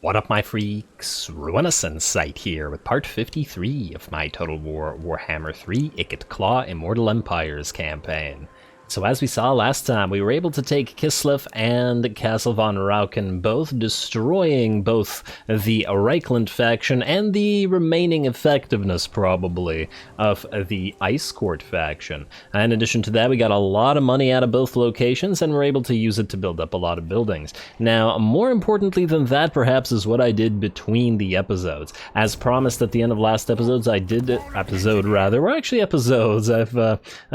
What up, my freaks? RuinusInsight here with part 53 of my Total Warhammer 3 Ikit Claw Immortal Empires campaign. So as we saw last time, we were able to take Kislev and Castle von Rauken, both destroying both the Reichland faction and the remaining effectiveness, probably, of the Ice Court faction. In addition to that, we got a lot of money out of both locations, and were able to use it to build up a lot of buildings. Now, more importantly than that, perhaps, is what I did between the episodes. As promised at the end of last episodes, I did... We're actually episodes. I've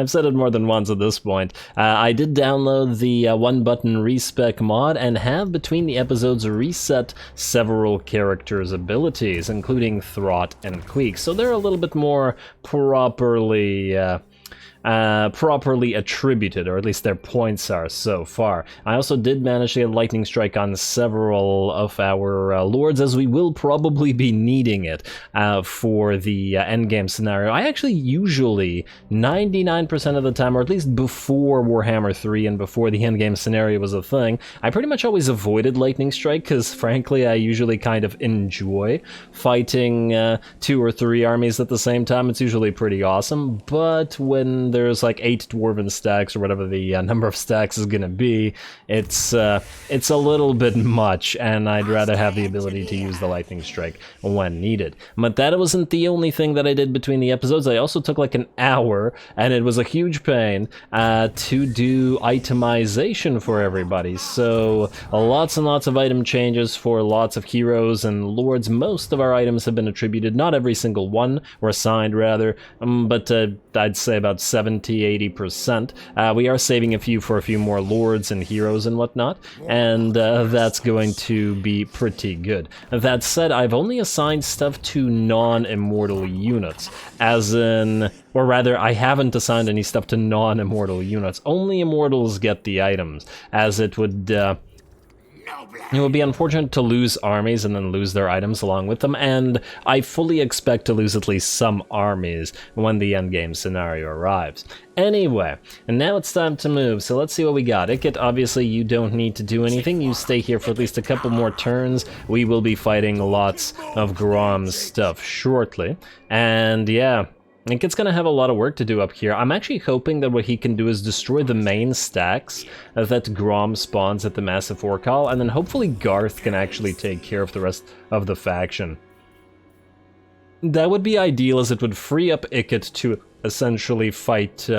said it more than once at this point. I did download the one-button respec mod and have, between the episodes, reset several characters' abilities, including Throt and QUEEK, so they're a little bit more properly attributed, or at least their points are so far. I also did manage to get Lightning Strike on several of our lords, as we will probably be needing it for the endgame scenario. I actually usually, 99% of the time, or at least before Warhammer 3 and before the endgame scenario was a thing, I pretty much always avoided Lightning Strike, because frankly I usually kind of enjoy fighting 2 or 3 armies at the same time. It's usually pretty awesome, but when there's like 8 dwarven stacks, or whatever the number of stacks is gonna be, it's a little bit much, and I'd rather have the ability to use the Lightning Strike when needed. But that wasn't the only thing that I did between the episodes. I also took like an hour, and it was a huge pain, to do itemization for everybody. So lots and lots of item changes for lots of heroes and lords. Most of our items have been attributed, not every single one, or assigned rather, but I'd say about 70-80%. We are saving a few for a few more lords and heroes and whatnot, and that's going to be pretty good. That said, I've only assigned stuff to non-immortal units, as in, or rather, I haven't assigned any stuff to non-immortal units. Only immortals get the items, as it would be unfortunate to lose armies and then lose their items along with them, and I fully expect to lose at least some armies when the endgame scenario arrives. Anyway, and now it's time to move, so let's see what we got. Ikit, obviously you don't need to do anything. You stay here for at least a couple more turns. We will be fighting lots of Grom's stuff shortly, and yeah, I think it's going to have a lot of work to do up here. I'm actually hoping that what he can do is destroy the main stacks that Grom spawns at the Massive Orc Hall, and then hopefully Garth can actually take care of the rest of the faction. That would be ideal, as it would free up Ikit to essentially fight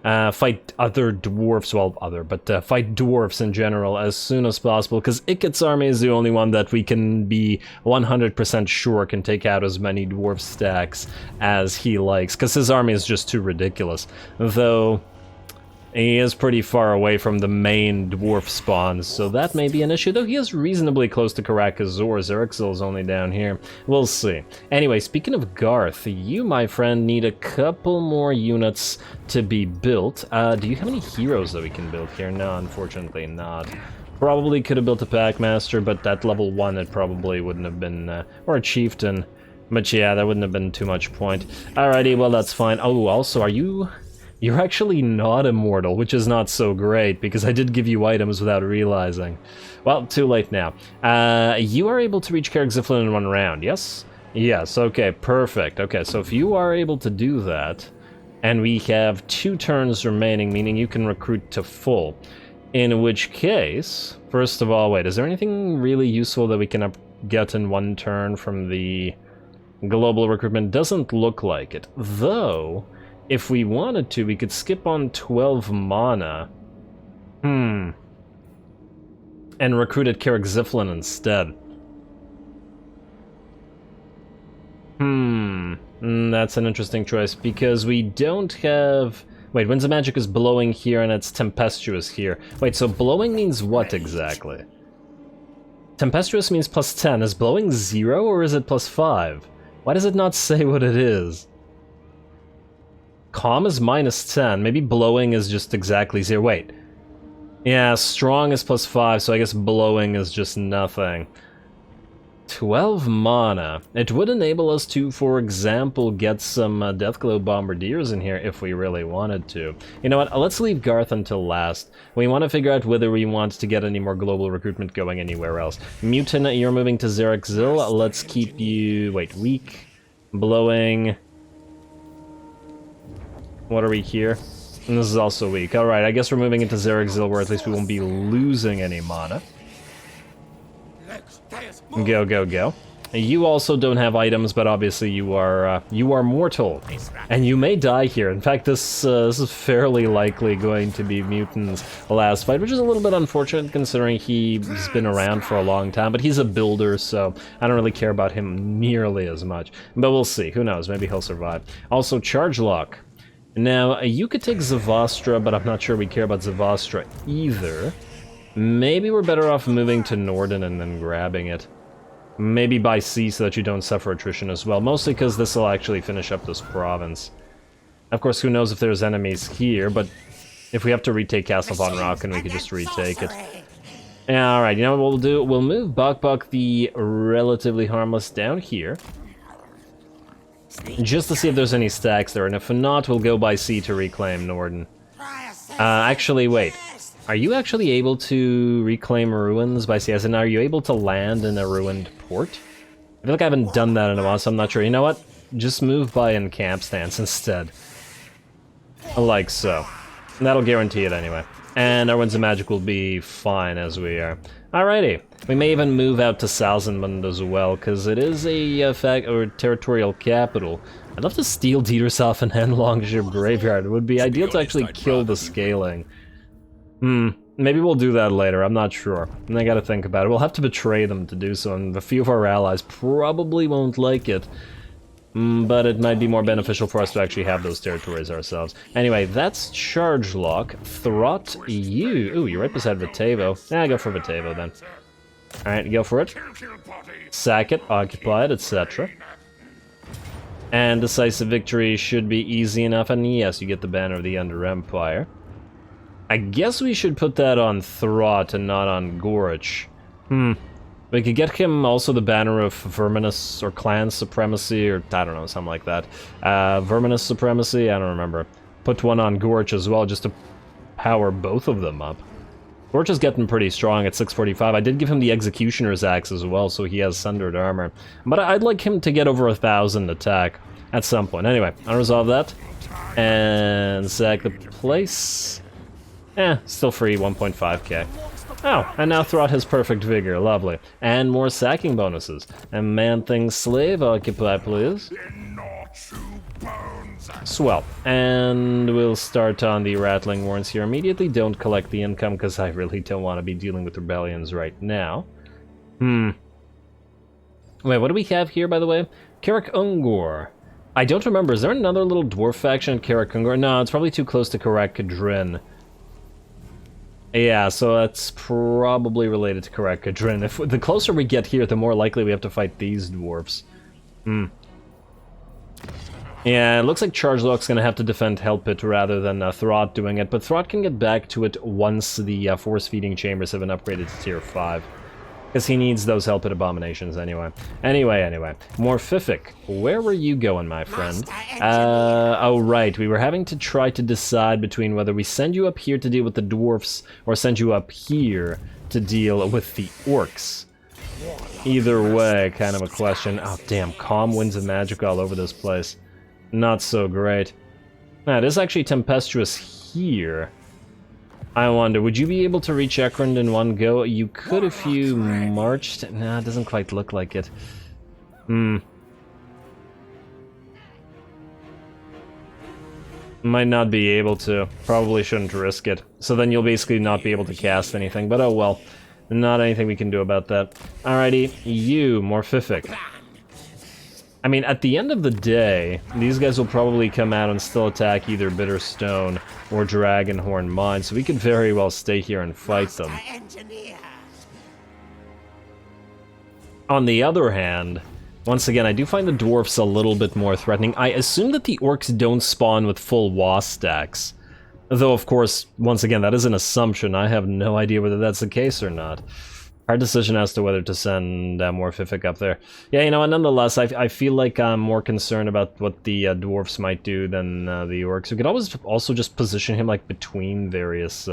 other dwarfs, fight dwarfs in general as soon as possible, because Ikit's army is the only one that we can be 100% sure can take out as many dwarf stacks as he likes, because his army is just too ridiculous. Though he is pretty far away from the main dwarf spawns, so that may be an issue, though he is reasonably close to Karakazor. Zerixil's only down here. We'll see. Anyway, speaking of Garth, you, my friend, need a couple more units to be built. Do you have any heroes that we can build here? No, unfortunately not. Probably could have built a Packmaster, but at level 1 it probably wouldn't have been, or a Chieftain. But yeah, that wouldn't have been too much point. Alrighty, well that's fine. Oh, also, You're actually not immortal, which is not so great, because I did give you items without realizing. Well, too late now. You are able to reach Karak-Ziflin in 1 round, yes? Yes, okay, perfect. Okay, so if you are able to do that, and we have 2 turns remaining, meaning you can recruit to full, in which case, first of all, wait, is there anything really useful that we can get in 1 turn from the global recruitment? Doesn't look like it, though. If we wanted to, we could skip on 12 mana. And recruit at Karak-Ziflin instead. That's an interesting choice, because we don't have... Wait, Winds of Magic is blowing here, and it's tempestuous here. Wait, so blowing means what exactly? Tempestuous means +10. Is blowing 0, or is it +5? Why does it not say what it is? Calm is -10. Maybe blowing is just exactly 0. Wait. Yeah, strong is +5, so I guess blowing is just nothing. 12 mana. It would enable us to, for example, get some Deathglow Bombardiers in here if we really wanted to. You know what, let's leave Garth until last. We want to figure out whether we want to get any more global recruitment going anywhere else. Mutin, you're moving to Xeric Zil. Let's keep you... wait, weak. Blowing... what are we here? And this is also weak. Alright, I guess we're moving into Xeric Zil where at least we won't be losing any mana. Go, go, go. You also don't have items, but obviously you are mortal, and you may die here. In fact, this is fairly likely going to be Mutin's last fight, which is a little bit unfortunate considering he's been around for a long time, but he's a builder, so I don't really care about him nearly as much. But we'll see. Who knows? Maybe he'll survive. Also, Charge Lock. Now, you could take Zavastra, but I'm not sure we care about Zavastra either. Maybe we're better off moving to Norden and then grabbing it. Maybe by sea so that you don't suffer attrition as well, mostly because this will actually finish up this province. Of course, who knows if there's enemies here, but if we have to retake Castle Von Rocken, we could just retake it. Alright, you know what we'll do? We'll move Bok the relatively harmless down here. Just to see if there's any stacks there, and if not, we'll go by sea to reclaim Norden. Actually, wait. Are you actually able to reclaim ruins by sea? As in, are you able to land in a ruined port? I feel like I haven't done that in a while, so I'm not sure. You know what? Just move by in camp stance instead. Like so. That'll guarantee it anyway. And our Winds of Magic will be fine as we are. Alrighty. We may even move out to Salzenmund as well, because it is a territorial capital. I'd love to steal Dietershof and hand Longship Graveyard. It would be ideal to actually kill the scaling. Maybe we'll do that later, I'm not sure. And I gotta think about it. We'll have to betray them to do so, and a few of our allies probably won't like it. But it might be more beneficial for us to actually have those territories ourselves. Anyway, that's Charge Lock. Throt you. Ooh, you're right beside Vitevo. Yeah, go for Vitevo then. Alright, go for it. Sack it, occupy it, etc. And Decisive Victory should be easy enough, and yes, you get the Banner of the Under Empire. I guess we should put that on Throt and not on Gorich. We could get him also the Banner of Verminous or Clan Supremacy, or I don't know, something like that. Verminous Supremacy, I don't remember. Put one on Gorich as well, just to power both of them up. Gorich is getting pretty strong at 645. I did give him the Executioner's Axe as well, so he has Sundered Armor. But I'd like him to get over 1,000 attack at some point. Anyway, I'll resolve that. And sack the place. Still free, 1.5k. Oh, and now Throt has Perfect Vigor, lovely. And more sacking bonuses. And Man-Thing Slave, occupy please. Swell. And we'll start on the Rattling Warrants here immediately. Don't collect the income, because I really don't want to be dealing with rebellions right now. Wait, what do we have here, by the way? Karak Ungor. I don't remember, is there another little dwarf faction at Karak Ungor? No, it's probably too close to Karak Kadrin. Yeah, so that's probably related to Karak Kadrin. If the closer we get here, the more likely we have to fight these dwarfs. Yeah, it looks like Charge Lock's gonna have to defend Hell Pit rather than Throt doing it, but Throt can get back to it once the Force-Feeding Chambers have been upgraded to Tier 5. Because he needs those Hell Pit Abominations anyway. Anyway. Morphific, where were you going, my friend? Oh right, we were having to try to decide between whether we send you up here to deal with the dwarfs, or send you up here to deal with the orcs. Either way, kind of a question. Oh damn, calm Winds of Magic all over this place. Not so great. It is actually tempestuous here. I wonder, would you be able to reach Ekrund in one go? You could if you marched. Nah, it doesn't quite look like it. Might not be able to. Probably shouldn't risk it. So then you'll basically not be able to cast anything, but oh well. Not anything we can do about that. Alrighty, you, Morphific. I mean, at the end of the day, these guys will probably come out and still attack either Bitterstone or Dragonhorn Mine, so we could very well stay here and fight them. On the other hand, once again, I do find the dwarfs a little bit more threatening. I assume that the orcs don't spawn with full WAS stacks. Though, of course, once again, that is an assumption. I have no idea whether that's the case or not. Hard decision as to whether to send Morphific up there. Yeah, you know what, nonetheless, I feel like I'm more concerned about what the dwarves might do than the orcs. We could always also just position him, like, between various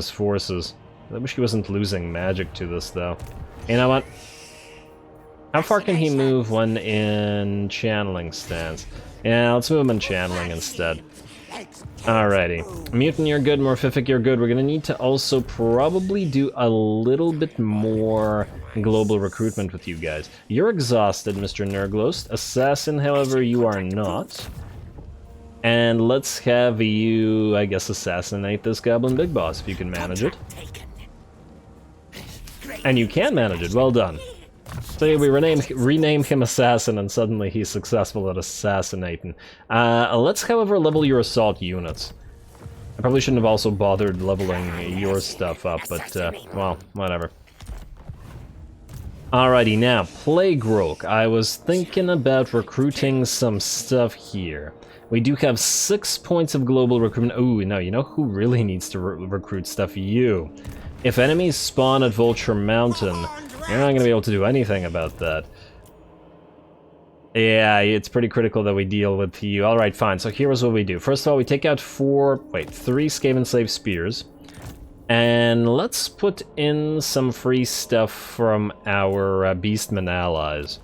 forces. I wish he wasn't losing magic to this, though. You know what? How far can he move when in channeling stance? Yeah, let's move him in channeling instead. Alrighty. Mutant, you're good. Morphific, you're good. We're gonna need to also probably do a little bit more global recruitment with you guys. You're exhausted, Mr. Nurglost. Assassin, however, you are not. And let's have you, I guess, assassinate this Goblin Big Boss, if you can manage it. And you can manage it. Well done. So we rename him Assassin, and suddenly he's successful at assassinating. Let's, however, level your assault units. I probably shouldn't have also bothered leveling your stuff up, but, well, whatever. Alrighty, now, Plague Rogue. I was thinking about recruiting some stuff here. We do have 6 points of global recruitment. Ooh, no, you know who really needs to recruit stuff? You. If enemies spawn at Vulture Mountain, you're not going to be able to do anything about that. Yeah, it's pretty critical that we deal with you. Alright, fine. So here's what we do. First of all, we take out 3 Skaven Slave Spears. And let's put in some free stuff from our Beastmen allies.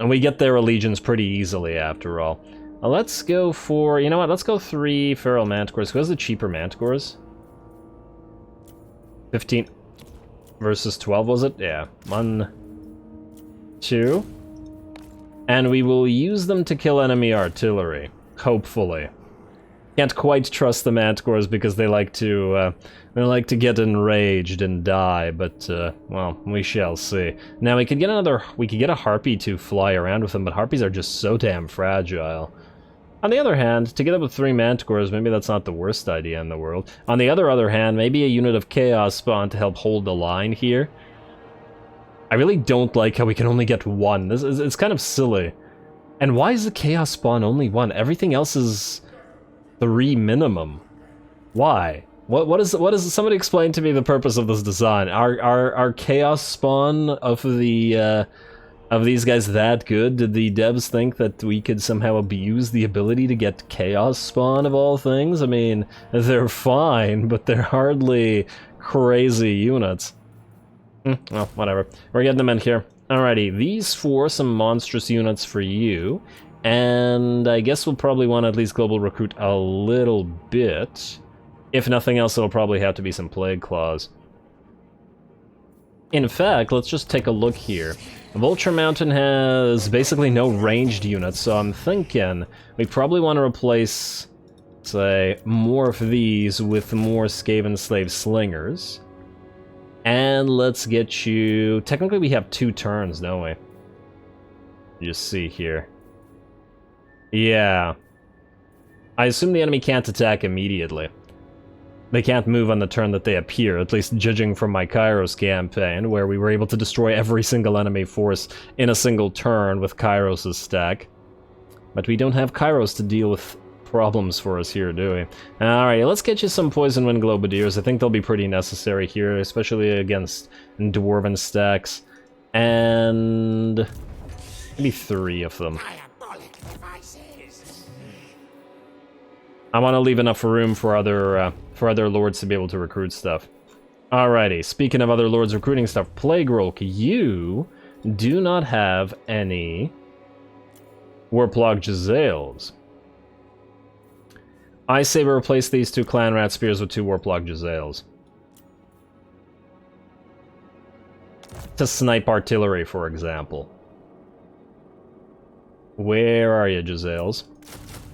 And we get their allegiance pretty easily, after all. Let's go for... You know what? Let's go 3 Feral Manticores. Who has the cheaper Manticores? 15... versus 12, was it? Yeah. 1, 2. And we will use them to kill enemy artillery. Hopefully. Can't quite trust the Manticores because they like to get enraged and die, but, well, we shall see. Now, we could get a Harpy to fly around with them, but Harpies are just so damn fragile. On the other hand, to get up with 3 Manticores, maybe that's not the worst idea in the world. On the other hand, maybe a unit of Chaos Spawn to help hold the line here. I really don't like how we can only get 1. It's kind of silly. And why is the Chaos Spawn only 1? Everything else is 3 minimum. Why? What is somebody explain to me the purpose of this design? Are Chaos Spawn of these guys that good? Did the devs think that we could somehow abuse the ability to get Chaos Spawn of all things? I mean, they're fine, but they're hardly crazy units. Well, whatever. We're getting them in here. Alrighty, these 4, some monstrous units for you. And I guess we'll probably want to at least global recruit a little bit. If nothing else, it'll probably have to be some Plague Claws. In fact, let's just take a look here. Vulture Mountain has basically no ranged units, so I'm thinking we probably want to replace, say, more of these with more Skaven Slave Slingers. And let's get you... Technically we have 2 turns, don't we? Just see here. Yeah. I assume the enemy can't attack immediately. They can't move on the turn that they appear, at least judging from my Kairos campaign, where we were able to destroy every single enemy force in a single turn with Kairos' stack. But we don't have Kairos to deal with problems for us here, do we? Alright, let's get you some Poison Wind Globadiers. I think they'll be pretty necessary here, especially against Dwarven stacks. And... maybe 3 of them. I want to leave enough room for other lords to be able to recruit stuff. Alrighty, speaking of other lords recruiting stuff, Plague Rogue, you do not have any Warplock Jezzails. I say we replace these 2 Clan Rat Spears with 2 Warplock Jezzails. To snipe artillery, for example. Where are you, Jezzails?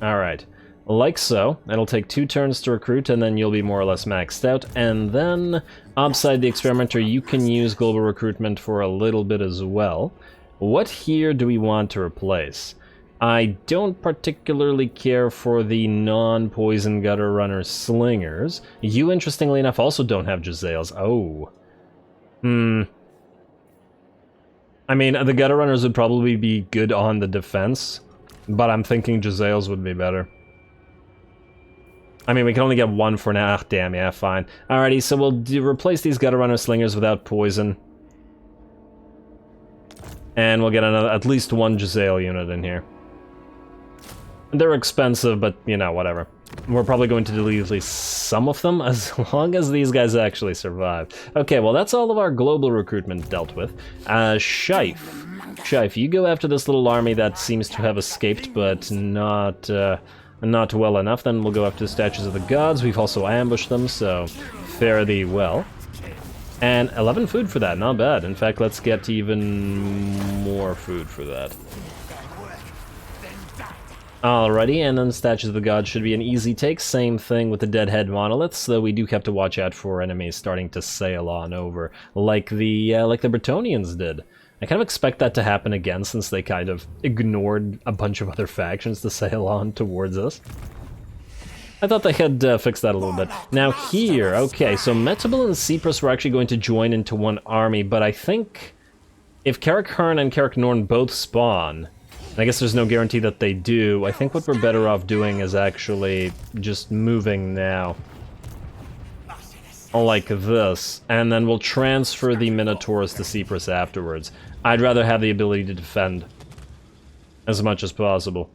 Alright. Like so. It'll take 2 turns to recruit, and then you'll be more or less maxed out. And then, outside the Experimenter, you can use global recruitment for a little bit as well. What here do we want to replace? I don't particularly care for the non-poison gutter runner slingers. You, interestingly enough, also don't have Jezzails. Oh. I mean, the gutter runners would probably be good on the defense, but I'm thinking Jezzails would be better. I mean, we can only get one for now. Ah, damn, yeah, fine. Alrighty, so we'll replace these gutter runner slingers without poison. And we'll get another, at least one Giselle unit in here. They're expensive, but, you know, whatever. We're probably going to delete at least some of them, as long as these guys actually survive. Okay, well, that's all of our global recruitment dealt with. Shife. Shife, you go after this little army that seems to have escaped, but not well enough. Then we'll go after the statues of the gods. We've also ambushed them, so fare thee well. And 11 food for that, not bad. In fact, let's get even more food for that. Alrighty, and then statues of the gods should be an easy take. Same thing with the deadhead monoliths, though we do have to watch out for enemies starting to sail on over, like the Bretonnians did. I kind of expect that to happen again, since they kind of ignored a bunch of other factions to sail on towards us. I thought they had fixed that a little bit. Now here, okay, so Metabel and Cyprus were actually going to join into one army, but I think if Carrick Hearn and Carrick Norn both spawn, and I guess there's no guarantee that they do, I think what we're better off doing is actually just moving now. Like this, and then we'll transfer the Minotaurs to Cyprus afterwards. I'd rather have the ability to defend as much as possible.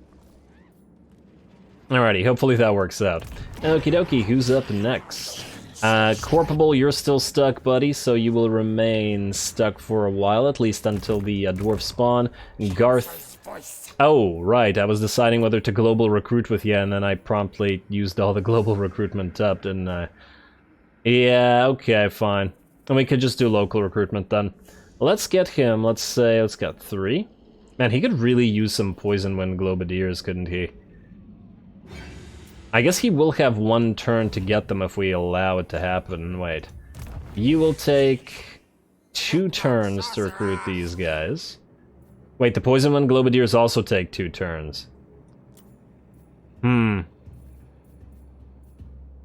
Alrighty, hopefully that works out. Okie dokie, who's up next? Corpable, you're still stuck, buddy, so you will remain stuck for a while, at least until the dwarf spawn. Garth... Oh, right, I was deciding whether to global recruit with you, and then I promptly used all the global recruitment up, didn't I? Yeah, okay, fine. And we could just do local recruitment then. Let's get him, let's get 3. Man, he could really use some Poison Wind Globadiers, couldn't he? I guess he will have one turn to get them if we allow it to happen. Wait. You will take 2 turns to recruit these guys. Wait, the Poison Wind Globadiers also take 2 turns.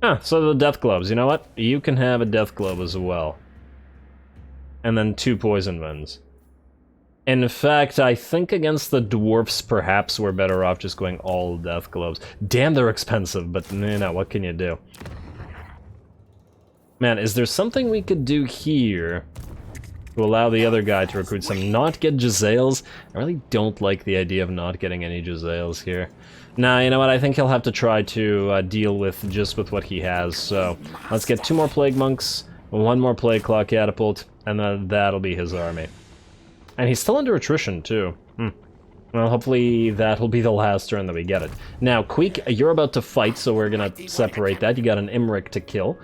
Ah, so the Death Globes, you know what? You can have a Death Globe as well. And then 2 Poison Winds. In fact, I think against the Dwarfs, perhaps we're better off just going all Death Globes. Damn, they're expensive, but you know, what can you do? Man, is there something we could do here to allow the other guy to recruit some? Not get Giselles? I really don't like the idea of not getting any Giselles here. Nah, you know what, I think he'll have to try to deal with just with what he has, so let's get 2 more Plague Monks, 1 more Plague Claw Catapult, and then that'll be his army. And he's still under attrition, too. Well, hopefully that'll be the last turn that we get it. Now, QUEEK, you're about to fight, so we're gonna separate that. You got an Imrik to kill.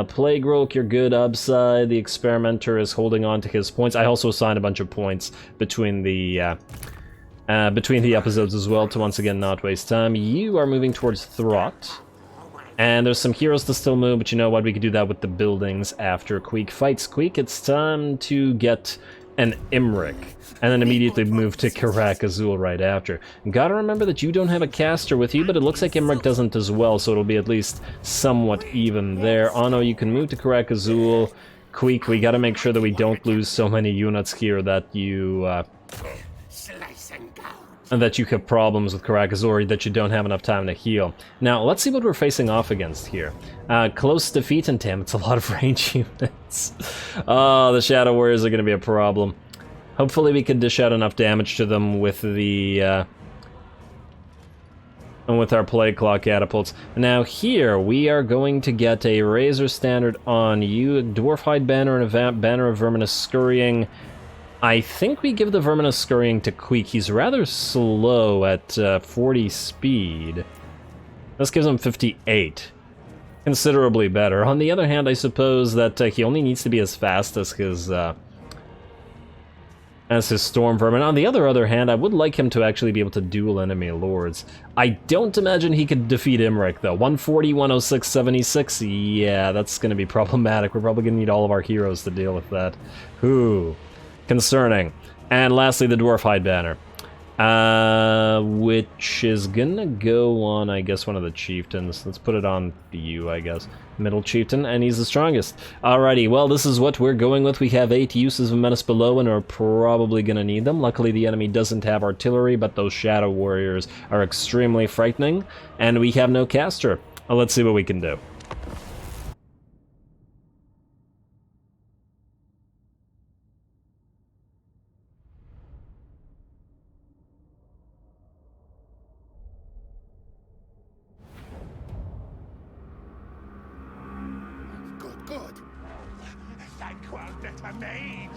Plague Roke, you're good upside. The Experimenter is holding on to his points. I also assigned a bunch of points between the episodes as well to once again not waste time. You are moving towards Throt. And there's some heroes to still move, but you know what? We could do that with the buildings after QUEEK fights QUEEK. It's time to get an Imrik, and then immediately move to Karak Azul right after. Gotta remember that you don't have a caster with you, but it looks like Imrik doesn't as well, so it'll be at least somewhat even there. Ano, you can move to Karak Azul. QUEEK, we gotta make sure that we don't lose so many units here that you have problems with Karak Azul, or that you don't have enough time to heal. Now, let's see what we're facing off against here. Close defeat, and damn, it's a lot of range units. Oh, the Shadow Warriors are going to be a problem. Hopefully we can dish out enough damage to them with the, and with our Plague Claw Catapults. Now here, we are going to get a Razor Standard on you, a Dwarfhide Banner, and a Banner of Verminous Scurrying. I think we give the Verminous Scurrying to QUEEK. He's rather slow at 40 speed. This gives him 58. Considerably better. On the other hand, I suppose that he only needs to be as fast as his Storm Vermin. On the other hand, I would like him to actually be able to duel enemy lords. I don't imagine he could defeat Imrik, though. 140, 106, 76? Yeah, that's going to be problematic. We're probably going to need all of our heroes to deal with that. Whew. Concerning. And lastly, the Dwarfhide Banner. Which is gonna go on, I guess, one of the chieftains. Let's put it on you, I guess. Middle chieftain, and he's the strongest. Alrighty, well, this is what we're going with. We have 8 uses of Menace below, and are probably gonna need them. Luckily, the enemy doesn't have artillery, but those Shadow Warriors are extremely frightening, and we have no caster. Let's see what we can do. Good. Thank one better made.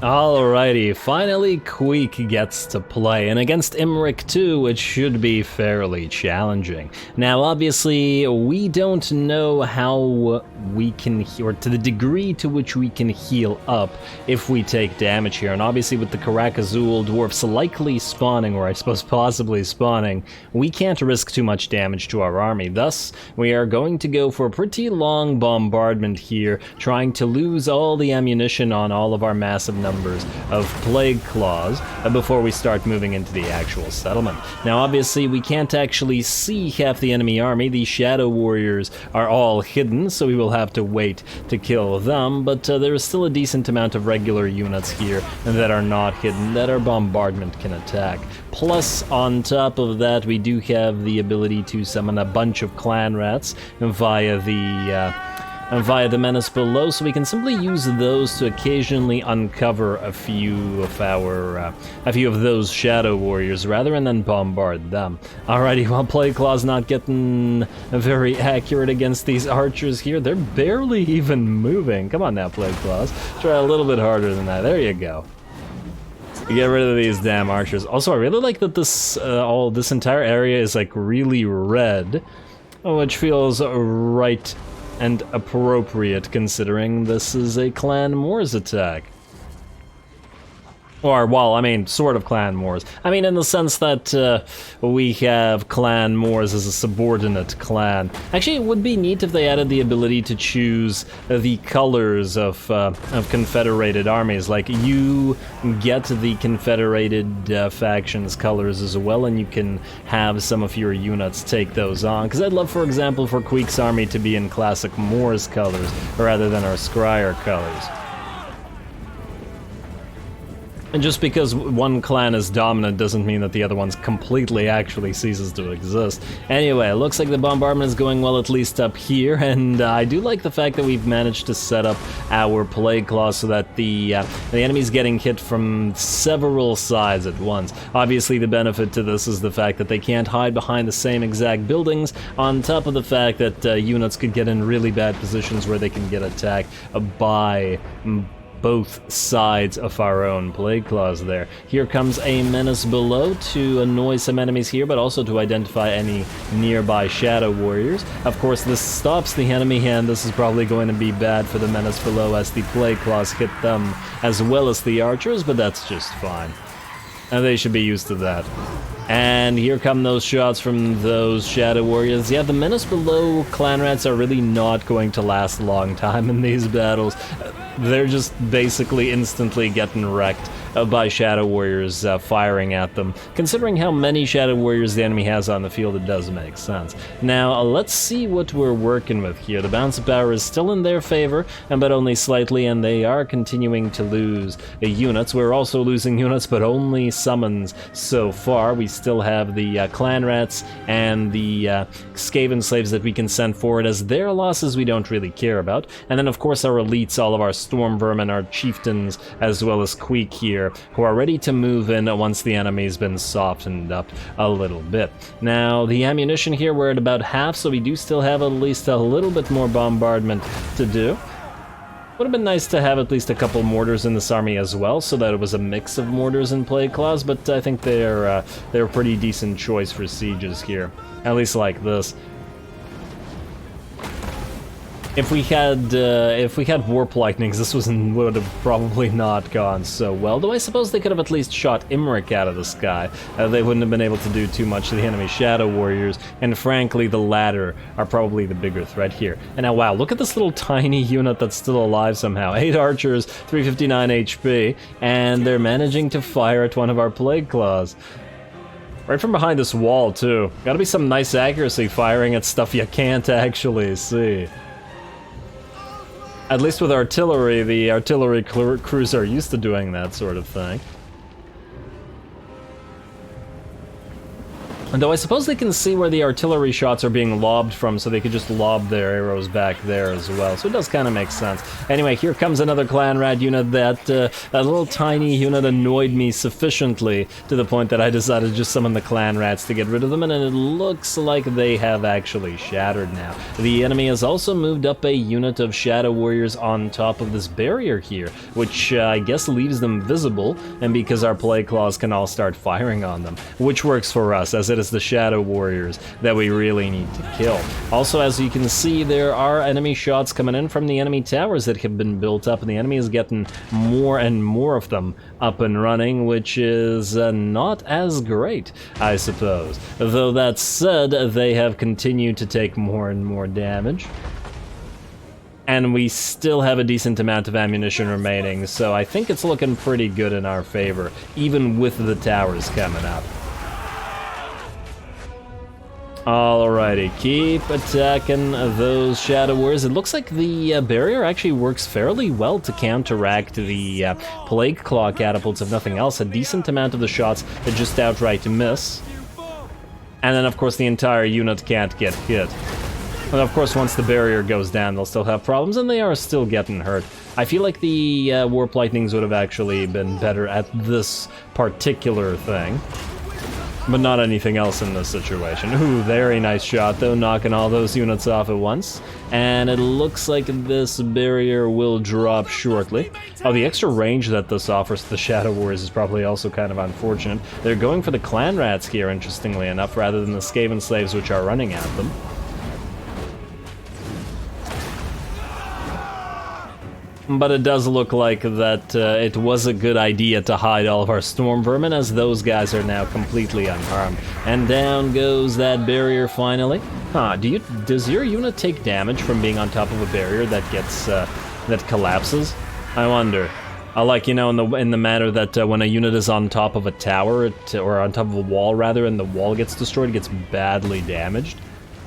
Alrighty, finally QUEEK gets to play, and against Imrik too, it should be fairly challenging. Now obviously, we don't know how we can, or to the degree to which we can heal up if we take damage here, and obviously with the Karak-Azul dwarfs likely spawning, or I suppose possibly spawning, we can't risk too much damage to our army. Thus, we are going to go for a pretty long bombardment here, trying to lose all the ammunition on all of our massive numbers of plague claws before we start moving into the actual settlement. Now obviously we can't actually see half the enemy army. The shadow warriors are all hidden, so we will have to wait to kill them, but there is still a decent amount of regular units here that are not hidden that our bombardment can attack. Plus, on top of that, we do have the ability to summon a bunch of clan rats via the menace below, so we can simply use those to occasionally uncover a few of those shadow warriors rather, and then bombard them. Alrighty, well, Plague Claw's not getting very accurate against these archers here. They're barely even moving. Come on now, Plague Claws. Try a little bit harder than that. There you go. Get rid of these damn archers. Also, I really like that this entire area is like really red, which feels right and appropriate considering this is a Clan Wars attack. Or, well, I mean, sort of Clan Wars. I mean, in the sense that we have Clan Wars as a subordinate clan. Actually, it would be neat if they added the ability to choose the colors of confederated armies. Like, you get the confederated factions colors as well, and you can have some of your units take those on. Because I'd love, for example, for QUEEK's army to be in classic Moors colors, rather than our Skryre colors. And just because one clan is dominant doesn't mean that the other one's completely actually ceases to exist. Anyway, it looks like the bombardment is going well, at least up here, and I do like the fact that we've managed to set up our Plague Claw so that the enemy's getting hit from several sides at once. Obviously, the benefit to this is the fact that they can't hide behind the same exact buildings, on top of the fact that units could get in really bad positions where they can get attacked by both sides of our own Plague Claws there. Here comes a menace below to annoy some enemies here, but also to identify any nearby shadow warriors. Of course, this stops the enemy, and this is probably going to be bad for the menace below as the Plague Claws hit them as well as the archers, but that's just fine. And they should be used to that. And here come those shots from those shadow warriors. Yeah, the menace below clan rats are really not going to last a long time in these battles. They're just basically instantly getting wrecked by shadow warriors firing at them. Considering how many shadow warriors the enemy has on the field, it does make sense. Now, let's see what we're working with here. The balance of power is still in their favor, but only slightly, and they are continuing to lose units. We're also losing units, but only summons so far. We still have the clan rats and the Skaven slaves that we can send forward, as their losses we don't really care about. And then, of course, our elites, all of our storm vermin, our chieftains, as well as QUEEK here, who are ready to move in once the enemy's been softened up a little bit. Now, the ammunition here, we're at about half, so we do still have at least a little bit more bombardment to do. Would have been nice to have at least a couple mortars in this army as well, so that it was a mix of mortars and Plague Claws, but I think they're a pretty decent choice for sieges here, at least like this. If we had warp lightnings, this would have probably not gone so well. Though I suppose they could have at least shot Imrik out of the sky. They wouldn't have been able to do too much to the enemy shadow warriors, and frankly, the latter are probably the bigger threat here. And now, wow, look at this little tiny unit that's still alive somehow. 8 archers, 359 HP, and they're managing to fire at one of our Plague Claws. Right from behind this wall, too. Gotta be some nice accuracy firing at stuff you can't actually see. At least with artillery, the artillery crews are used to doing that sort of thing. Though I suppose they can see where the artillery shots are being lobbed from, so they could just lob their arrows back there as well. So it does kind of make sense. Anyway, here comes another clan rat unit. That little tiny unit annoyed me sufficiently to the point that I decided to just summon the clan rats to get rid of them, and it looks like they have actually shattered now. The enemy has also moved up a unit of shadow warriors on top of this barrier here, which I guess leaves them visible, and because our plague claws can all start firing on them, which works for us, as it is the shadow warriors that we really need to kill. Also, as you can see, there are enemy shots coming in from the enemy towers that have been built up, and the enemy is getting more and more of them up and running, which is not as great, I suppose. Though that said, they have continued to take more and more damage. And we still have a decent amount of ammunition remaining, so I think it's looking pretty good in our favor, even with the towers coming up. Alrighty, keep attacking those shadow warriors. It looks like the barrier actually works fairly well to counteract the plague claw catapults, if nothing else. A decent amount of the shots that just outright miss. And then of course the entire unit can't get hit. And of course once the barrier goes down they'll still have problems, and they are still getting hurt. I feel like the warp lightnings would have actually been better at this particular thing, but not anything else in this situation. Ooh, very nice shot though, knocking all those units off at once. And it looks like this barrier will drop shortly. Oh, the extra range that this offers to the Shadow Warriors is probably also kind of unfortunate. They're going for the clan rats here, interestingly enough, rather than the Skaven slaves, which are running at them. But it does look like that it was a good idea to hide all of our storm vermin, as those guys are now completely unharmed. And down goes that barrier finally. Huh, does your unit take damage from being on top of a barrier that gets, that collapses? I wonder. Like, you know, in the manner that when a unit is on top of a tower, or on top of a wall rather, and the wall gets destroyed, it gets badly damaged.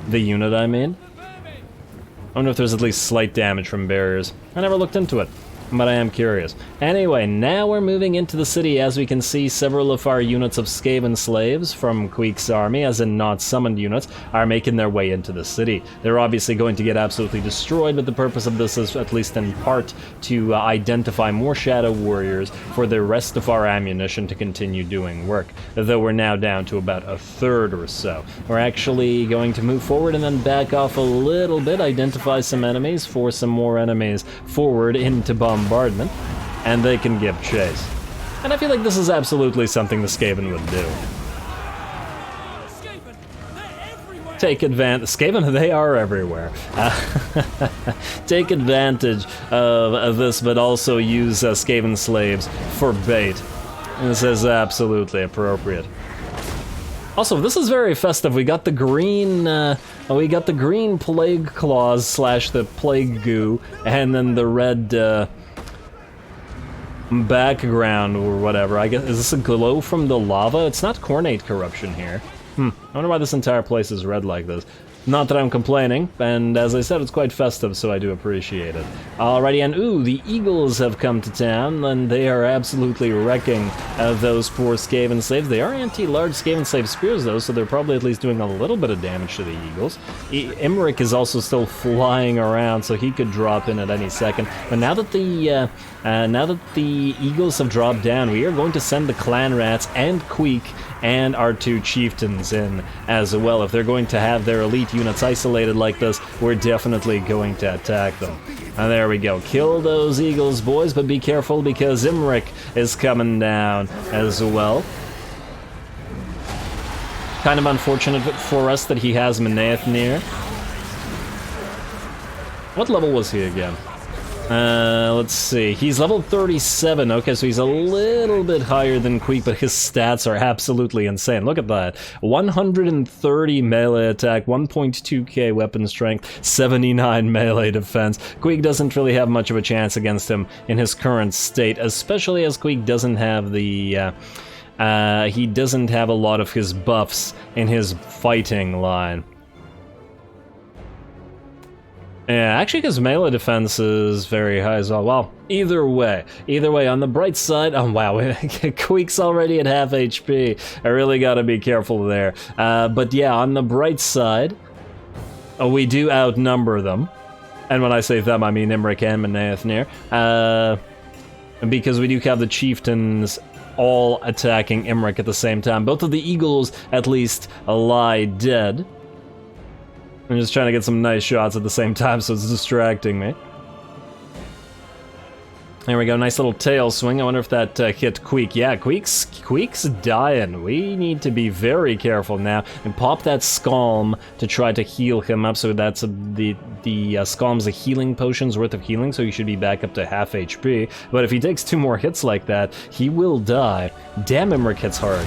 The unit, I mean. I wonder if there's at least slight damage from barriers. I never looked into it, but I am curious. Anyway, now we're moving into the city. As we can see, several of our units of Skaven slaves from QUEEK's army, as in not summoned units, are making their way into the city. They're obviously going to get absolutely destroyed, but the purpose of this is, at least in part, to identify more Shadow Warriors for the rest of our ammunition to continue doing work, though we're now down to about a third or so. We're actually going to move forward and then back off a little bit, identify some enemies, force some more enemies forward into bombardment, and they can give chase. And I feel like this is absolutely something the Skaven would do. Take advantage. Skaven, they are everywhere. Take advantage of this, but also use Skaven slaves for bait. This is absolutely appropriate. Also, this is very festive. We got the green, plague claws slash the plague goo, and then the red background or whatever. I guess, is this a glow from the lava? It's not cornate corruption here. I wonder why this entire place is red like this. Not that I'm complaining, and as I said, it's quite festive, so I do appreciate it. Alrighty, and ooh, the eagles have come to town, and they are absolutely wrecking those poor Skaven slaves. They are anti-large Skaven slave spears, though, so they're probably at least doing a little bit of damage to the eagles. Imrik is also still flying around, so he could drop in at any second. But now that the eagles have dropped down, we are going to send the clan rats and QUEEK and our two chieftains in as well. If they're going to have their elite units isolated like this, we're definitely going to attack them. And there we go. Kill those eagles, boys, but be careful because Imrik is coming down as well. Kind of unfortunate for us that he has Menaeth near. What level was he again? Let's see. He's level 37. Okay, so he's a little bit higher than QUEEK, but his stats are absolutely insane. Look at that. 130 melee attack, 1.2k weapon strength, 79 melee defense. QUEEK doesn't really have much of a chance against him in his current state, especially as QUEEK doesn't have the... he doesn't have a lot of his buffs in his fighting line. Yeah, actually, because melee defense is very high as well. Well, either way, on the bright side, oh wow, QUEEK's already at half HP. I really gotta be careful there. But yeah, on the bright side, we do outnumber them. And when I say them, I mean Imrik and Menaethnir. Because we do have the chieftains all attacking Imrik at the same time. Both of the eagles, at least, lie dead. I'm just trying to get some nice shots at the same time, so it's distracting me. There we go, nice little tail swing. I wonder if that hit QUEEK. Yeah, QUEEK's dying. We need to be very careful now and pop that Scalm to try to heal him up. So that's the Scalm's a healing potion's worth of healing, so he should be back up to half HP. But if he takes 2 more hits like that, he will die. Damn, Imrik hits hard.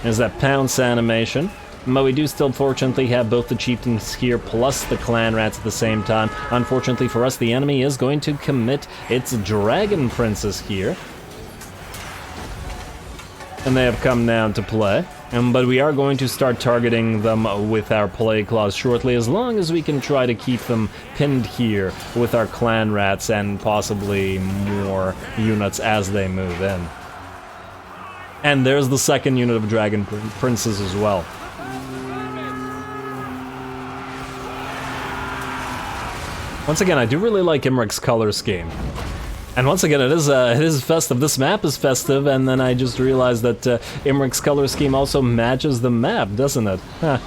There's that pounce animation. But we do still fortunately have both the chieftains here plus the clan rats at the same time. Unfortunately for us, the enemy is going to commit its dragon princess here. And they have come down to play. But we are going to start targeting them with our plague claws shortly, as long as we can try to keep them pinned here with our clan rats and possibly more units as they move in. And there's the second unit of dragon princes as well. Once again, I do really like Imrik's color scheme. And once again, it is festive. This map is festive, and then I just realized that Imrik's color scheme also matches the map, doesn't it? Huh.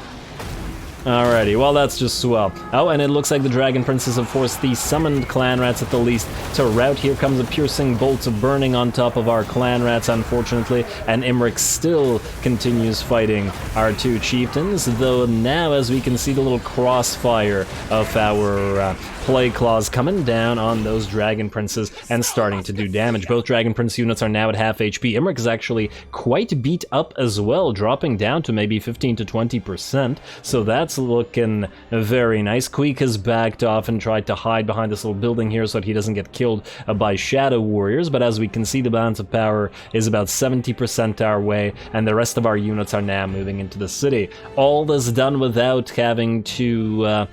Alrighty, well that's just swell. Oh, and it looks like the Dragon Princes have forced the summoned clan rats at the least to rout. Here comes a piercing bolt of burning on top of our clan rats, unfortunately, and Imrik still continues fighting our 2 chieftains, though now, as we can see, the little crossfire of our plague claws coming down on those Dragon Princes and starting to do damage. Both Dragon Prince units are now at half HP. Imrik is actually quite beat up as well, dropping down to maybe 15 to 20%, so that's looking very nice. QUEEK has backed off and tried to hide behind this little building here so that he doesn't get killed by Shadow Warriors, but as we can see, the balance of power is about 70% our way, and the rest of our units are now moving into the city. All this done without having to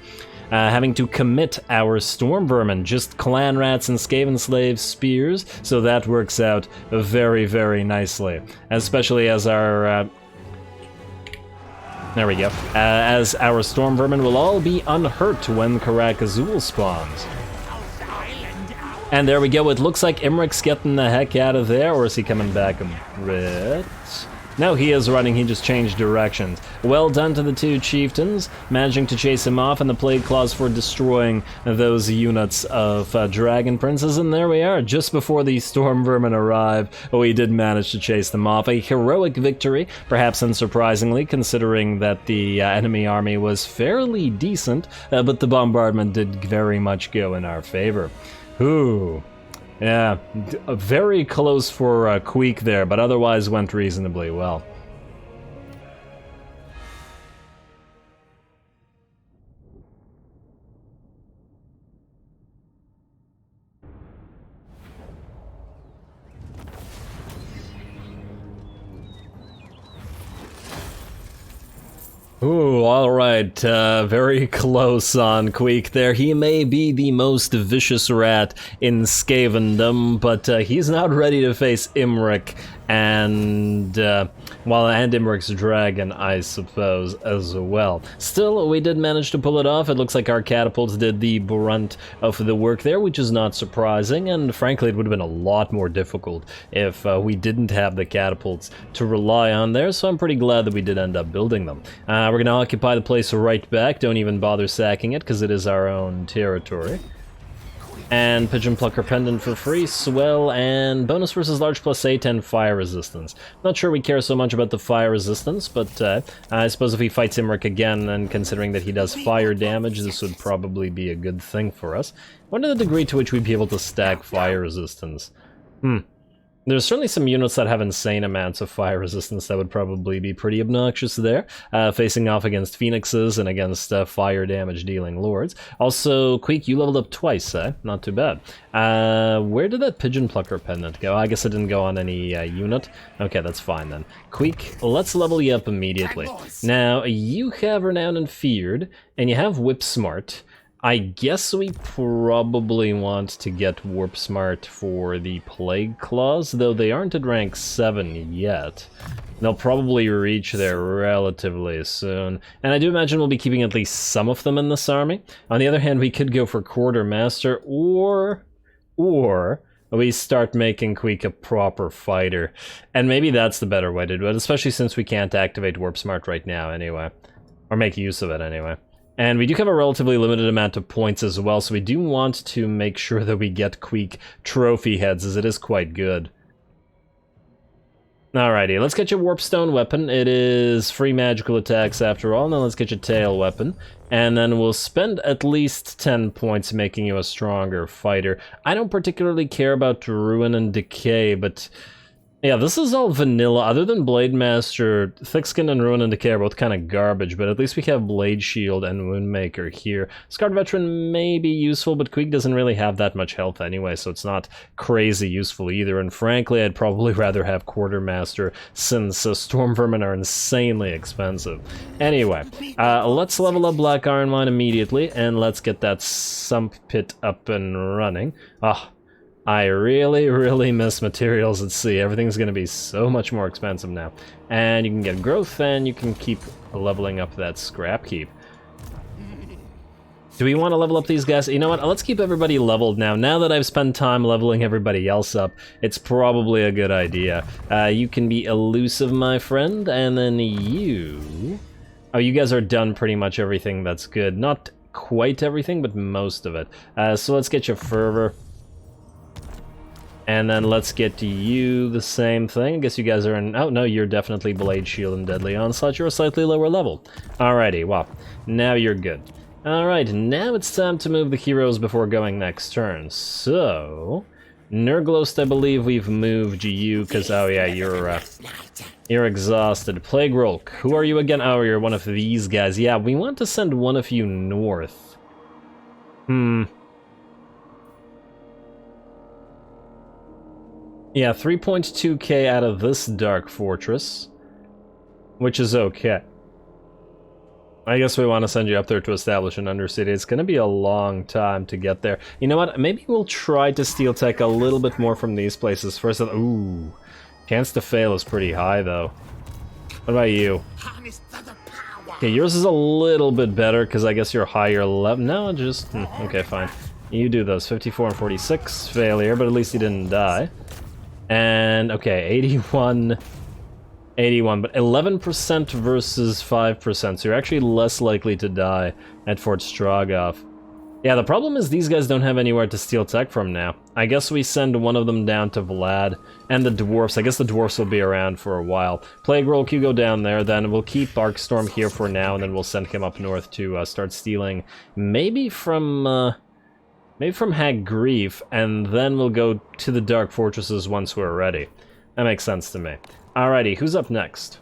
commit our storm vermin, just clan rats and Skaven slave spears, so that works out very, very nicely. Especially as our, there we go, as our storm vermin will all be unhurt when Karak Azul spawns. And there we go, it looks like Imrik's getting the heck out of there, or is he coming back a bit? No, he is running, he just changed directions. Well done to the 2 chieftains, managing to chase him off, and the plague claws for destroying those units of dragon princes. And there we are, just before the storm vermin arrive, we did manage to chase them off. A heroic victory, perhaps unsurprisingly, considering that the enemy army was fairly decent, but the bombardment did very much go in our favor. Ooh. Yeah, very close for QUEEK there, but otherwise went reasonably well. Ooh, alright, very close on QUEEK there. He may be the most vicious rat in Skavendom, but he's not ready to face Imrik and, and Imrik's dragon, I suppose, as well. Still, we did manage to pull it off. It looks like our catapults did the brunt of the work there, which is not surprising, and frankly, it would have been a lot more difficult if we didn't have the catapults to rely on there, so I'm pretty glad that we did end up building them. We're going to occupy the place right back. Don't even bother sacking it, because it is our own territory. And Pigeon Plucker Pendant for free, swell, and bonus versus large plus 8 and fire resistance. Not sure we care so much about the fire resistance, but I suppose if he fights Imrik again, and considering that he does fire damage, this would probably be a good thing for us. I wonder the degree to which we'd be able to stack fire resistance. There's certainly some units that have insane amounts of fire resistance that would probably be pretty obnoxious there, facing off against phoenixes and against fire damage dealing lords. Also, QUEEK, you leveled up twice, eh? Not too bad. Where did that Pigeon Plucker Pendant go? I guess it didn't go on any unit. Okay, that's fine then. QUEEK, let's level you up immediately. Now, you have Renowned and Feared, and you have Whip Smart. I guess we probably want to get Warp Smart for the Plague Claws, though they aren't at rank 7 yet. They'll probably reach there relatively soon. And I do imagine we'll be keeping at least some of them in this army. On the other hand, we could go for Quartermaster, or we start making QUEEK a proper fighter. And maybe that's the better way to do it, especially since we can't activate Warp Smart right now anyway. Or make use of it anyway. And we do have a relatively limited amount of points as well, so we do want to make sure that we get QUEEK trophy heads, as it is quite good. Alrighty, let's get your warpstone weapon. It is free magical attacks after all. Now let's get your tail weapon. And then we'll spend at least 10 points making you a stronger fighter. I don't particularly care about Ruin and Decay, but yeah, this is all vanilla. Other than Blade Master, Thickskin and Ruin and Decay are both kind of garbage, but at least we have Blade Shield and Woundmaker here. Scarred Veteran may be useful, but QUEEK doesn't really have that much health anyway, so it's not crazy useful either. And frankly, I'd probably rather have Quartermaster, since Storm Vermin are insanely expensive. Anyway, let's level up Black Iron Mine immediately, and let's get that sump pit up and running. I really miss materials at sea. Everything's going to be so much more expensive now. And you can get growth, and you can keep leveling up that scrap heap. Do we want to level up these guys? You know what? Let's keep everybody leveled now. Now that I've spent time leveling everybody else up, it's probably a good idea. You can be elusive, my friend, and then you... Oh, you guys are done pretty much everything that's good. Not quite everything, but most of it. So let's get your fervor. And then let's get to you the same thing. I guess you guys are in... Oh, no, you're definitely Blade Shield and Deadly Onslaught. You're a slightly lower level. Alrighty, well, now you're good. Alright, now it's time to move the heroes before going next turn. So... Nurglost, I believe we've moved you, because, oh yeah, you're exhausted. Plague Rolk, who are you again? Oh, you're one of these guys. Yeah, we want to send one of you north. Yeah, 3.2k out of this Dark Fortress, which is okay. I guess we want to send you up there to establish an Undercity. It's going to be a long time to get there. You know what? Maybe we'll try to steel tech a little bit more from these places first. Ooh, chance to fail is pretty high, though. What about you? Okay, yours is a little bit better, because I guess you're higher level. No, just... okay, fine. You do those. 54 and 46, failure, but at least you didn't die. And, okay, 81, but 11% versus 5%, so you're actually less likely to die at Fort Strogov. Yeah, the problem is these guys don't have anywhere to steal tech from now. I guess we send one of them down to Vlad, and the dwarfs. I guess the dwarfs will be around for a while. Plague Rolk, you go down there, then we'll keep Arcstorm here for now, and then we'll send him up north to start stealing, maybe from Hag Grief, and then we'll go to the Dark Fortresses once we're ready. That makes sense to me. Alrighty, who's up next?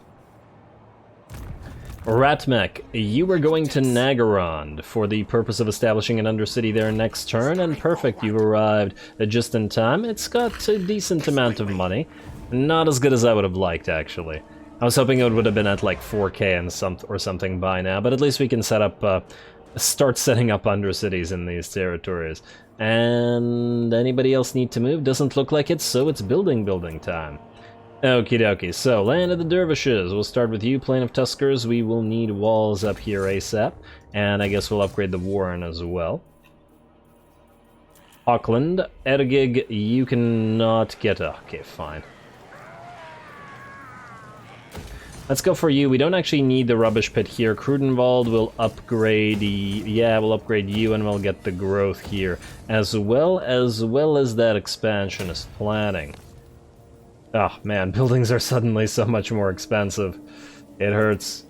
Ratmech, you were going to Nagarond for the purpose of establishing an Undercity there next turn, and perfect, you've arrived just in time. It's got a decent amount of money. Not as good as I would have liked, actually. I was hoping it would have been at like 4k and or something by now, but at least we can set up... start setting up Undercities in these territories. And anybody else need to move? Doesn't look like it, so it's building time. Okie dokie, so Land of the Dervishes. We'll start with you, Plain of Tuskers. We will need walls up here ASAP, and I guess we'll upgrade the Warren as well. Auckland, Ergig, you cannot get... okay, fine. Let's go for you. We don't actually need the rubbish pit here. Krudenwald will upgrade... yeah, we'll upgrade you and we'll get the growth here. As well as that expansionist planning. Oh man, buildings are suddenly so much more expensive. It hurts.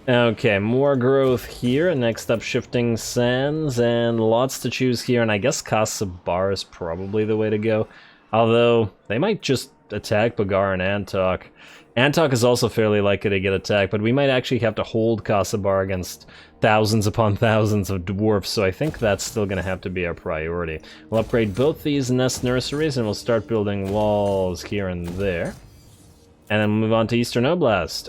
Okay, more growth here. Next up, Shifting Sands, and lots to choose here. And I guess Casa Bar is probably the way to go. Although, they might just attack Bagar and Antok. Antok is also fairly likely to get attacked, but we might actually have to hold Casa Bar against thousands upon thousands of dwarfs, so I think that's still going to have to be our priority. We'll upgrade both these nest nurseries, and we'll start building walls here and there. And then we'll move on to Eastern Oblast.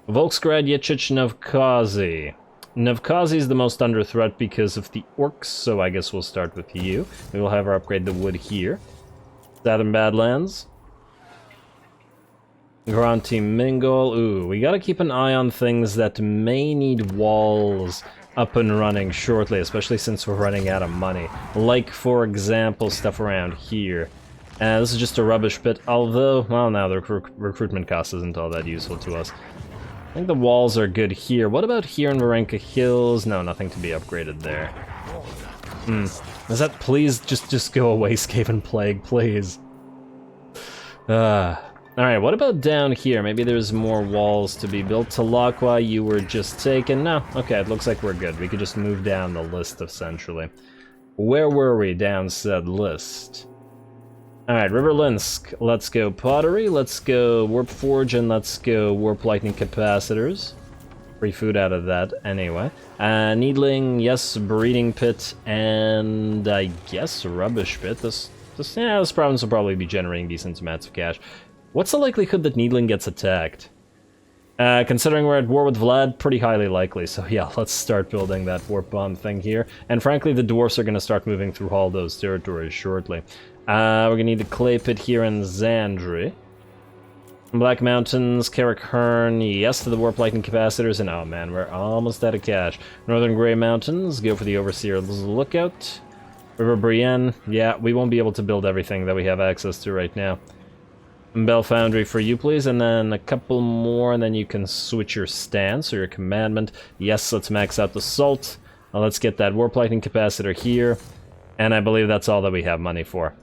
Volksgrad Yechichnov Kazi. Nevkazi is the most under threat because of the orcs, so I guess we'll start with you. We will have her upgrade the wood here. Southern Badlands. Granti Mingol. Ooh, we gotta keep an eye on things that may need walls up and running shortly, especially since we're running out of money. Like, for example, stuff around here. This is just a rubbish pit, although, well, now the recruitment cost isn't all that useful to us. I think the walls are good here. What about here in Varenka Hills? No, nothing to be upgraded there. Does that please just go away, Skaven Plague, please? Alright, what about down here? Maybe there's more walls to be built. Talakwa, you were just taken. No, okay, it looks like we're good. We could just move down the list, essentially. Where were we down said list? Alright, Riverlinsk, let's go pottery, let's go warp forge, and let's go warp lightning capacitors. Free food out of that, anyway. Needling, yes, breeding pit, and I guess rubbish pit. This province will probably be generating decent amounts of cash. What's the likelihood that Needling gets attacked? Considering we're at war with Vlad, pretty highly likely, so yeah, let's start building that warp bomb thing here. And frankly, the dwarfs are going to start moving through all those territories shortly. We're gonna need the clay pit here in Zandri. Black Mountains, Carrick Hearn, yes to the warp lightning capacitors, and oh man, we're almost out of cash. Northern Grey Mountains, go for the Overseer's Lookout. River Brienne, yeah, we won't be able to build everything that we have access to right now. Bell Foundry for you, please, and then a couple more, and then you can switch your stance or your commandment. Yes, let's max out the salt. Let's get that warp lightning capacitor here, and I believe that's all that we have money for.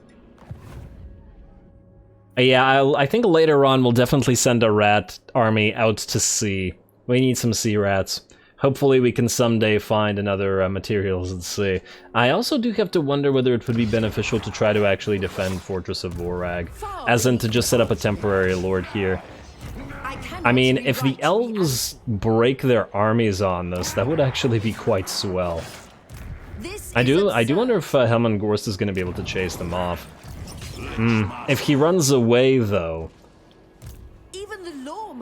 Yeah, I think later on we'll definitely send a rat army out to sea. We need some sea rats. Hopefully we can someday find another materials at sea. I also do have to wonder whether it would be beneficial to try to actually defend Fortress of Vorag, as in to just set up a temporary lord here. I mean, if the elves break their armies on this, that would actually be quite swell. I do wonder if Helman Gorst is going to be able to chase them off. If he runs away, though...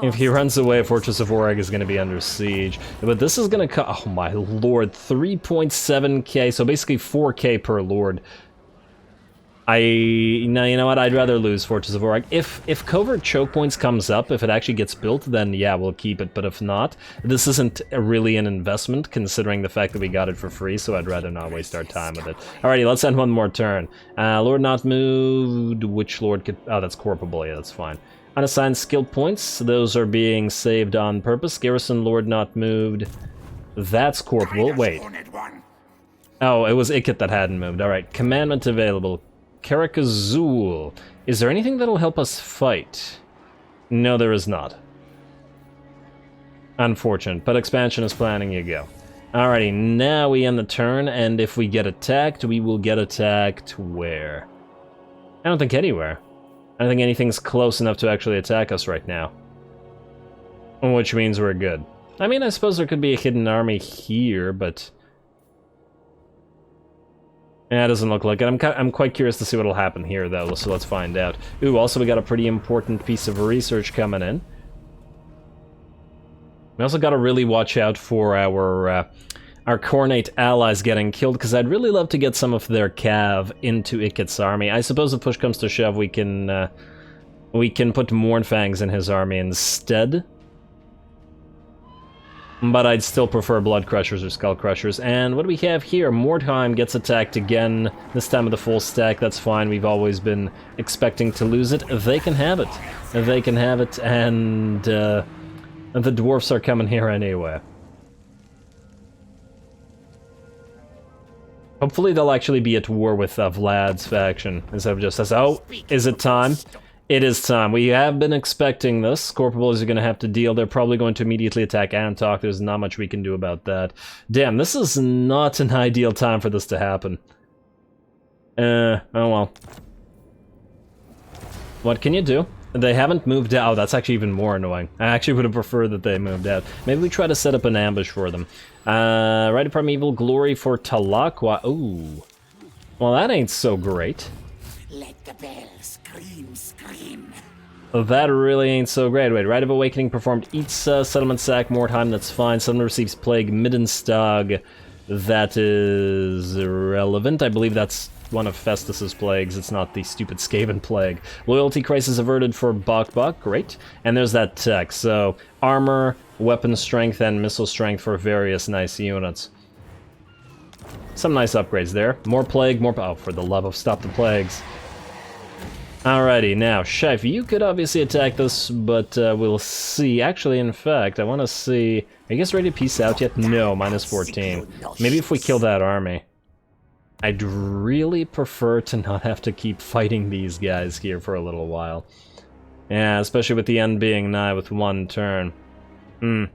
If he runs away, Fortress of Vorag is going to be under siege. But this is going to oh my lord, 3.7k, so basically 4k per lord. No, you know what, I'd rather lose Fortress of Vorag. If Covert Choke Points comes up, if it actually gets built, then yeah, we'll keep it. But if not, this isn't really an investment, considering the fact that we got it for free, so I'd rather not waste our time with it. Alrighty, let's end one more turn. Lord not moved, which lord could... Oh, that's Corpable, yeah, that's fine. Unassigned skill points, those are being saved on purpose. Garrison Lord not moved, that's Corpable, wait. Oh, it was Ikit that hadn't moved, alright. Commandment available. Karakazul. Is there anything that'll help us fight? No, there is not. Unfortunate, but expansion is planning, you go. Alrighty, now we end the turn, and if we get attacked, we will get attacked where? I don't think anywhere. I don't think anything's close enough to actually attack us right now. Which means we're good. I mean, I suppose there could be a hidden army here, but... yeah, it doesn't look like it. I'm quite curious to see what'll happen here, though, so let's find out. Ooh, also we got a pretty important piece of research coming in. We also gotta really watch out for our Khornate allies getting killed, because I'd really love to get some of their cav into Ikit's army. I suppose if push comes to shove, we can put Mournfangs in his army instead. But I'd still prefer Blood Crushers or Skull Crushers. And what do we have here? Mordheim gets attacked again, this time with a full stack. That's fine, we've always been expecting to lose it. They can have it. They can have it, and the dwarfs are coming here anyway. Hopefully they'll actually be at war with Vlad's faction, instead of just us. Oh, is it time? It is time. We have been expecting this. Corporals are going to have to deal. They're probably going to immediately attack Antok. There's not much we can do about that. Damn, this is not an ideal time for this to happen. Oh well. What can you do? They haven't moved out. Oh, that's actually even more annoying. I actually would have preferred that they moved out. Maybe we try to set up an ambush for them. Right of Primeval Glory for Talakwa. Ooh. Well, that ain't so great. Let the bell scream, scream. That really ain't so great. Wait, Rite of Awakening performed eats settlement sack more time, that's fine. Settlement receives Plague Middenstag. That is irrelevant. I believe that's one of Festus's plagues. It's not the stupid Skaven plague. Loyalty crisis averted for Bok, great. And there's that tech, so armor, weapon strength, and missile strength for various nice units. Some nice upgrades there. More plague, more... Oh, for the love of stop the plagues. Alrighty, now, Chef, you could obviously attack this, but we'll see. Actually, in fact, I want to see... Are you guys ready to peace out yet? No, minus 14. Maybe if we kill that army. I'd really prefer to not have to keep fighting these guys here for a little while. Yeah, especially with the end being nigh with one turn. And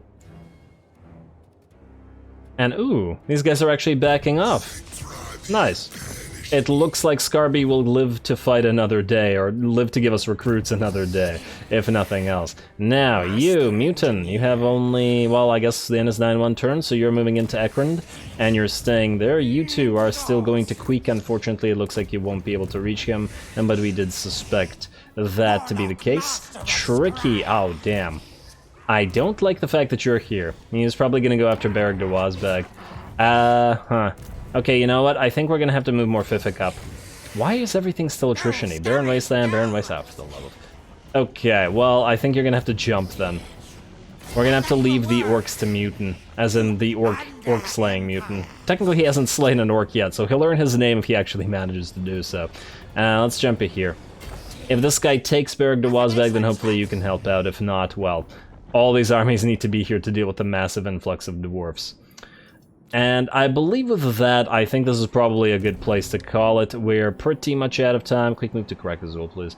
ooh, these guys are actually backing off. Nice. It looks like Skryre will live to fight another day, or live to give us recruits another day, if nothing else. Now, you, Mutant, you have only, well, I guess the end is 9-1 turn, so you're moving into Ekrund, and you're staying there. You two are still going to QUEEK. Unfortunately, it looks like you won't be able to reach him, but we did suspect that to be the case. Tricky, oh damn. I don't like the fact that you're here. He's probably gonna go after Beric de Wazbag. Okay, you know what? I think we're gonna have to move more Morphific up. Why is everything still attrition-y? Barren Wasteland, Barren Wasteland, for the love of... Okay, well, I think you're gonna have to jump then. We're gonna have to leave the orcs to Mutant, as in the orc-slaying Mutant. Technically, he hasn't slain an orc yet, so he'll learn his name if he actually manages to do so. Let's jump it here. If this guy takes Beric de Wazbag, then hopefully you can help out. If not, well, all these armies need to be here to deal with the massive influx of dwarfs. And I believe with that, I think this is probably a good place to call it. We're pretty much out of time. Quick move to Karak-Azul, please.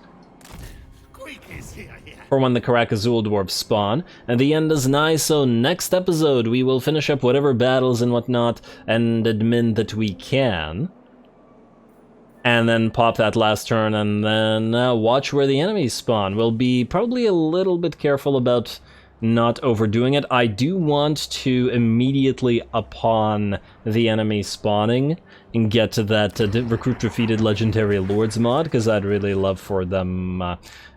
For when the Karak-Azul dwarves spawn. And the end is nigh, so next episode we will finish up whatever battles and whatnot, and admin that we can. And then pop that last turn, and then watch where the enemies spawn. We'll be probably a little bit careful about not overdoing it. I do want to immediately upon the enemy spawning and get to that recruit defeated legendary lords mod, because I'd really love for them,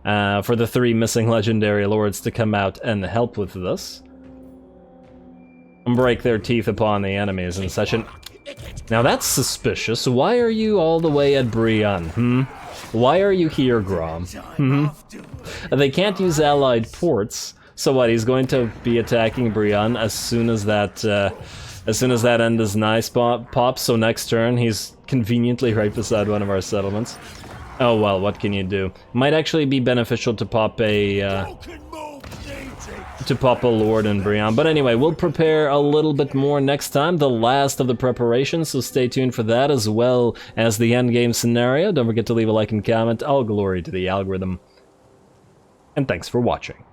for the 3 missing legendary lords to come out and help with this. And break their teeth upon the enemies and such. And now that's suspicious. Why are you all the way at Brienne, Why are you here, Grom? They can't use allied ports. So what, he's going to be attacking Brienne as soon as that end is nigh pops, so next turn he's conveniently right beside one of our settlements. Oh well, what can you do? Might actually be beneficial to pop a lord in Brienne, but anyway, we'll prepare a little bit more next time, the last of the preparations, so stay tuned for that as well as the endgame scenario. Don't forget to leave a like and comment. All glory to the algorithm. And thanks for watching.